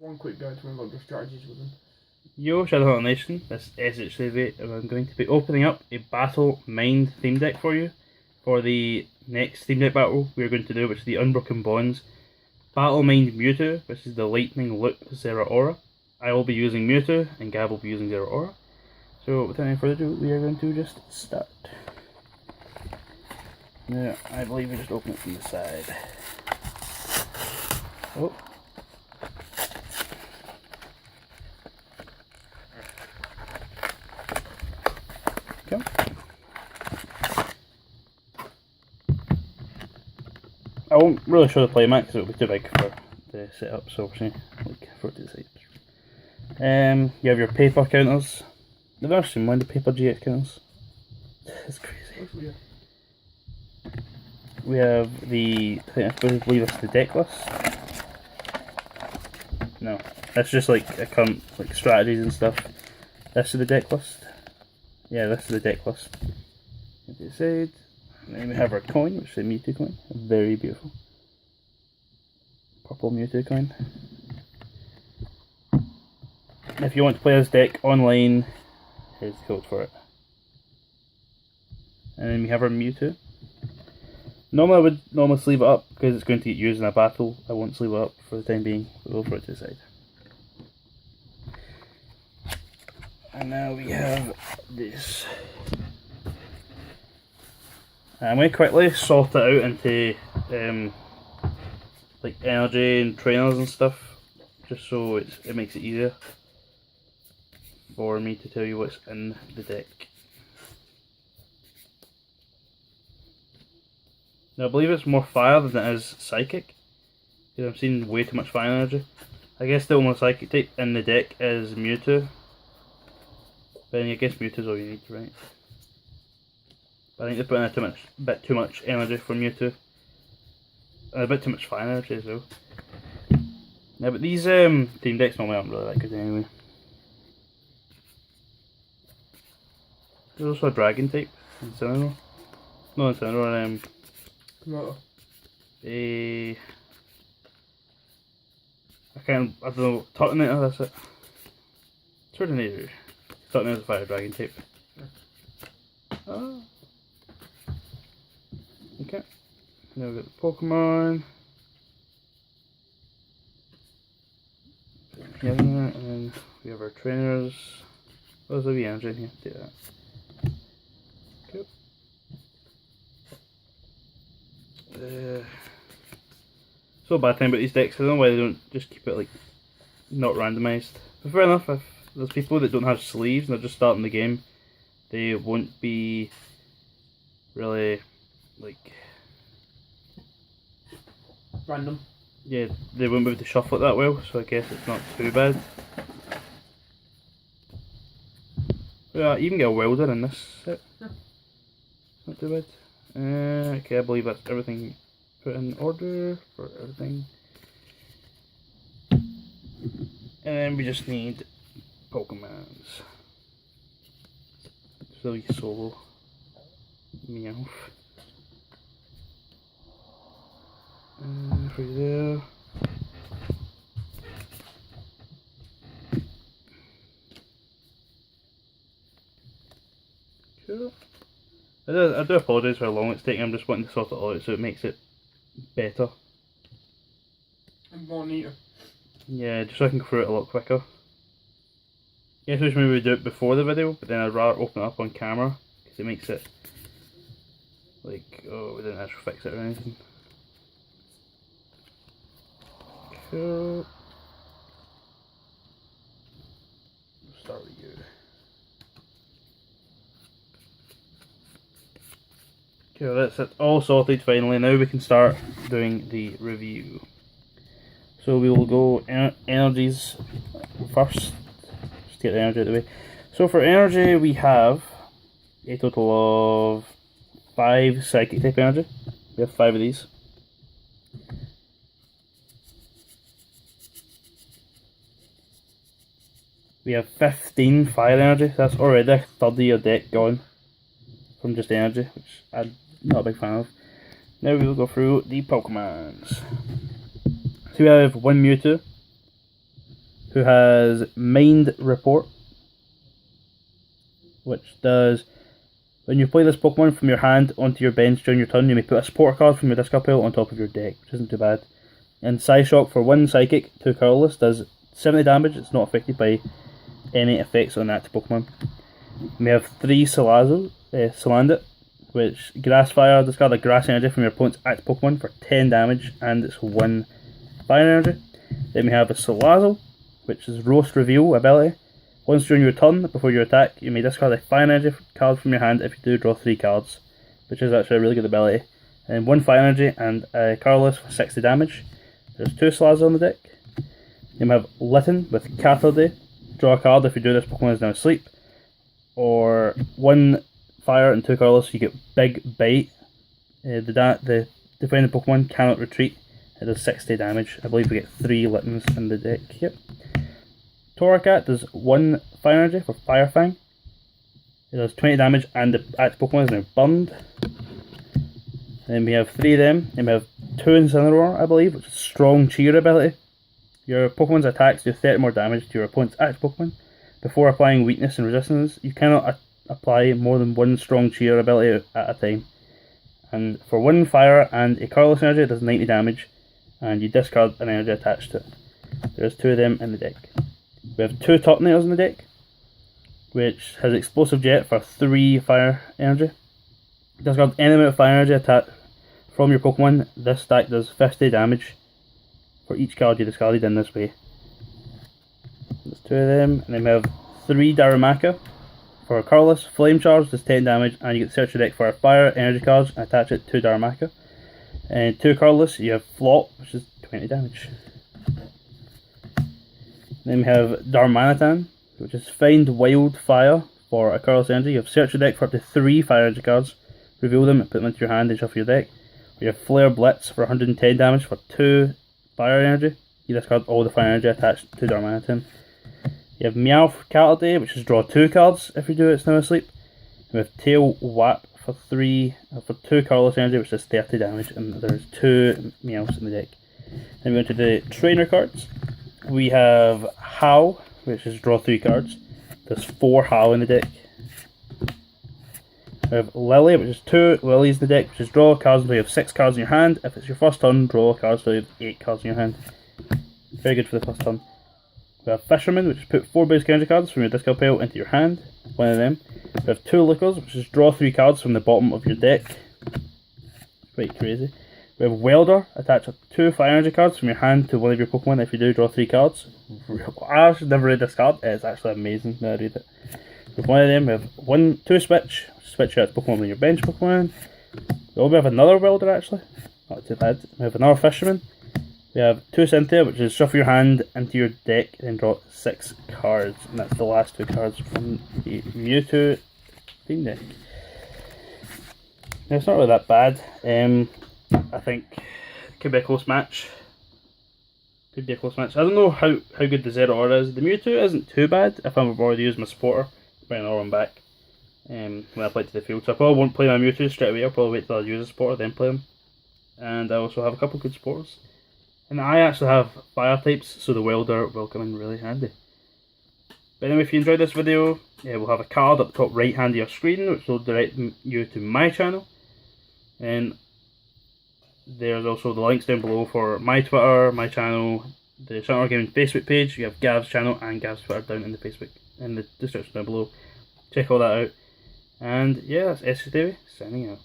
One quick guide to remember the strategies within. Yo, ShadowHunterNation, this is SHGDavie, and I'm going to be opening up a Battle Mind theme deck for you for the next theme deck battle we're going to do, which is the Unbroken Bonds. Battle Mind Mewtwo, which is the Lightning Loop Zeraora. I will be using Mewtwo, and Gab will be using Zeraora. So without any further ado, we are going to just start. Now, I believe we just open it from the side. Oh. Okay. I won't really show the playmat because it will be too big for the setup, so we're saying like for it to the side. You have your paper counters. I've never seen one of the paper GX counters. It's crazy. We have the, I believe it's the deck list. No, that's just like a current like strategies and stuff. This is the deck list. Yeah, this is the deck list. To the side. And then we have our coin, which is a Mewtwo coin. Very beautiful. Purple Mewtwo coin. If you want to play this deck online, here's the code for it. And then we have our Mewtwo. Normally I would sleeve it up because it's going to get used in a battle. I won't sleeve it up for the time being. We'll throw it to the side. And now we have this. I'm going to quickly sort it out into like energy and trainers and stuff, just so it makes it easier for me to tell you what's in the deck. Now I believe it's more fire than it is psychic, because I'm seeing way too much fire energy. I guess the only psychic type in the deck is Mewtwo, but I guess Mewtwo's all you need, right? But I think they're putting in a bit too much energy for Mewtwo, and a bit too much fire energy as well. Yeah, but these team decks normally aren't really that good anyway. There's also a dragon type in Incineroar. No, Incineroar, I don't know, Turtonator, that's it. Turtonator. Turtonator's a fire dragon type. Oh. Okay. Now we've got the Pokémon. Yeah, and then we have our trainers. Oh, there's a wee energy in here, take that. Cool. So bad thing about these decks, I don't know why they don't just keep it like not randomised. But fair enough, if there's people that don't have sleeves and they're just starting the game, they won't be really like random. Yeah, they won't be able to shuffle it that well, so I guess it's not too bad. Yeah, you can get a welder in this set. Yeah. Not too bad. Okay, I believe that's everything put in order for everything. And then we just need Pokemons. Silly solo. Meowth. For you there. Cool. I do apologise for how long it's taking, I'm just wanting to sort it all out so it makes it better. And more neater. Yeah, just so I can go through it a lot quicker. Yes, I wish maybe we do it before the video, but then I'd rather open it up on camera because it makes it like, oh, we didn't actually fix it or anything. Cool. We'll start with you. Okay, that's it all sorted finally. Now we can start doing the review. So we will go energies first. Just get the energy out of the way. So for energy we have a total of 5 psychic type energy. We have 5 of these. We have 15 fire energy. That's already a third of your deck gone from just energy, which I'm not a big fan of. Now we will go through the Pokemons. So we have one Mewtwo, who has Mind Report, which does, when you play this Pokemon from your hand onto your bench during your turn, you may put a supporter card from your discard pile on top of your deck, which isn't too bad. And Psyshock for 1 Psychic, 2 Colorless, does 70 damage. It's not affected by any effects on active Pokemon. We have 3 Salandit, which Grass Fire, discard a Grass Energy from your opponent's active Pokemon for 10 damage, and it's 1 Fire Energy. Then we have a Salazzle, which is Roast Reveal ability. Once during your turn, before you attack, you may discard a Fire Energy card from your hand if you do draw 3 cards, which is actually a really good ability. And 1 Fire Energy and a Colorless for 60 damage. There's 2 Salazzle on the deck. Then we have Litten with Cathode. Draw a card if you do this Pokemon is now asleep. Or 1 Fire and 2 Colorless, you get Big Bite. The defending Pokemon cannot retreat. It does 60 damage. I believe we get 3 Littens in the deck. Yep. Torracat does 1 Fire Energy for Fire Fang. It does 20 damage and the active Pokemon is now burned. Then we have 3 of them. Then we have 2 Incineroar, I believe, which is Strong Cheer ability. Your Pokemon's attacks do 30 more damage to your opponent's active Pokemon. Before applying weakness and resistance, you cannot apply more than 1 Strong Cheer ability at a time. And for 1 Fire and a Colorless Energy, it does 90 damage, and you discard an energy attached to it. There's 2 of them in the deck. We have 2 Turtonators in the deck, which has Explosive Jet for 3 Fire Energy. Discard any amount of Fire Energy attack from your Pokemon. This stack does 50 damage for each card you discarded in this way. There's 2 of them, and then we have 3 Darumaka for a Colorless. Flame Charge does 10 damage, and you get to search your deck for a Fire Energy cards and attach it to Darumaka. And 2 Colorless, you have Flop, which is 20 damage. Then we have Darmanitan, which is Find Wild Fire for a Colorless Energy. You have searched your deck for up to 3 Fire Energy cards, reveal them and put them into your hand and shuffle your deck. You have Flare Blitz for 110 damage for 2 Fire Energy. You discard all the Fire Energy attached to Darmanitan. You have Meowth Caterday, which is draw 2 cards if you do it's now asleep. We have Tail Whap for 2 Colorless Energy, which is 30 damage, and there's 2 Meowths in the deck. Then we go into the trainer cards. We have Howl, which is draw 3 cards. There's 4 Howl in the deck. We have Lily, which is 2 Lilies in the deck, which is draw cards until you have 6 cards in your hand. If it's your first turn, draw cards until you have 8 cards in your hand. Very good for the first turn. We have Fisherman, which is put 4 basic energy cards from your discard pile into your hand. 1 of them. We have 2 Lookers, which is draw 3 cards from the bottom of your deck. Quite crazy. We have Welder, attach 2 Fire Energy cards from your hand to one of your Pokemon if you do draw 3 cards. I actually never read this card, it's actually amazing when I read it. With 1 of them, we have 2 switch out Pokemon on your bench Pokemon. We have another Welder actually, not too bad. We have another Fisherman. We have 2 Cynthia, which is shuffle your hand into your deck and draw 6 cards, and that's the last 2 cards from the Mewtwo Theme deck. Now, it's not really that bad. I think it could be a close match. I don't know how good the Zeraora is. The Mewtwo isn't too bad if I've already used my supporter. Bring another one back when I play to the field. So I probably won't play my Mewtwo straight away. I'll probably wait till I use a supporter, then play him. And I also have a couple good supporters. And I actually have fire types, so the Welder will come in really handy. But anyway, if you enjoyed this video, we'll have a card up the top right hand of your screen, which will direct you to my channel. And there's also the links down below for my Twitter, my channel, the Shadowhunter Gaming Facebook page. You have Gav's channel and Gav's Twitter down in the Facebook, in the description down below. Check all that out. And yeah, that's SHGDavie signing out.